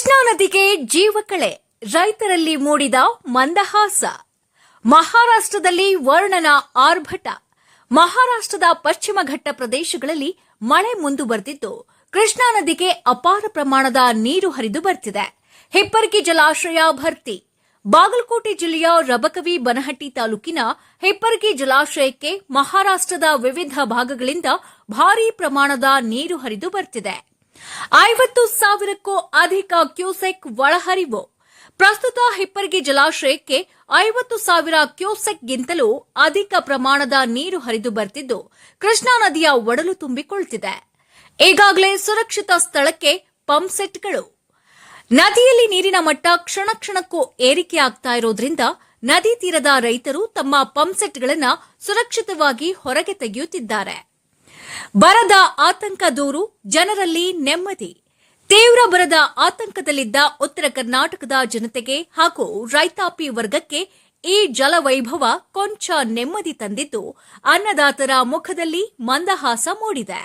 ಕೃಷ್ಣಾ ನದಿಗೆ ಜೀವಕಳೆ, ರೈತರಲ್ಲಿ ಮೂಡಿದ ಮಂದಹಾಸ. ಮಹಾರಾಷ್ಟ್ರದಲ್ಲಿ ವರ್ಣನ ಆರ್ಭಟ. ಮಹಾರಾಷ್ಟ್ರದ ಪಶ್ಚಿಮ ಘಟ್ಟ ಪ್ರದೇಶಗಳಲ್ಲಿ ಮಳೆ ಮುಂದುವರೆದಿದ್ದು ಕೃಷ್ಣಾ ನದಿಗೆ ಅಪಾರ ಪ್ರಮಾಣದ ನೀರು ಹರಿದು ಬರ್ತಿದೆ. ಹಿಪ್ಪರಗಿ ಜಲಾಶಯ ಭರ್ತಿ. ಬಾಗಲಕೋಟೆ ಜಿಲ್ಲೆಯ ರಬಕವಿ ಬನಹಟ್ಟಿ ತಾಲೂಕಿನ ಹಿಪ್ಪರಗಿ ಜಲಾಶಯಕ್ಕೆ ಮಹಾರಾಷ್ಟ್ರದ ವಿವಿಧ ಭಾಗಗಳಿಂದ ಭಾರೀ ಪ್ರಮಾಣದ ನೀರು ಹರಿದು ಬರ್ತಿದೆ. 50,000ಕ್ಕೂ ಅಧಿಕ ಕ್ಯೂಸೆಕ್ ಒಳಹರಿವು. ಪ್ರಸ್ತುತ ಹಿಪ್ಪರಗಿ ಜಲಾಶಯಕ್ಕೆ 50,000 ಕ್ಯೂಸೆಕ್ಗಿಂತಲೂ ಅಧಿಕ ಪ್ರಮಾಣದ ನೀರು ಹರಿದು ಬರ್ತಿದ್ದು ಕೃಷ್ಣಾ ನದಿಯ ಒಡಲು ತುಂಬಿಕೊಳ್ಳುತ್ತಿದೆ. ಈಗಾಗಲೇ ಸುರಕ್ಷಿತ ಸ್ಥಳಕ್ಕೆ ಪಂಪ್ ಸೆಟ್ಗಳು. ನದಿಯಲ್ಲಿ ನೀರಿನ ಮಟ್ಟ ಕ್ಷಣಕ್ಕೂ ಏರಿಕೆಯಾಗ್ತಾ ಇರೋದ್ರಿಂದ ನದಿ ತೀರದ ರೈತರು ತಮ್ಮ ಪಂಪ್ ಸೆಟ್ಗಳನ್ನು ಸುರಕ್ಷಿತವಾಗಿ ಹೊರಗೆ ತೆಗೆಯುತ್ತಿದ್ದಾರೆ. ಬರದ ಆತಂಕ ದೂರು, ಜನರಲ್ಲಿ ನೆಮ್ಮದಿ. ತೀವ್ರ ಬರದ ಆತಂಕದಲ್ಲಿದ್ದ ಉತ್ತರ ಕರ್ನಾಟಕದ ಜನತೆಗೆ ಹಾಗೂ ರೈತಾಪಿ ವರ್ಗಕ್ಕೆ ಈ ಜಲವೈಭವ ಕೊಂಚ ನೆಮ್ಮದಿ ತಂದಿದ್ದು ಅನ್ನದಾತರ ಮುಖದಲ್ಲಿ ಮಂದಹಾಸ ಮೂಡಿದೆ.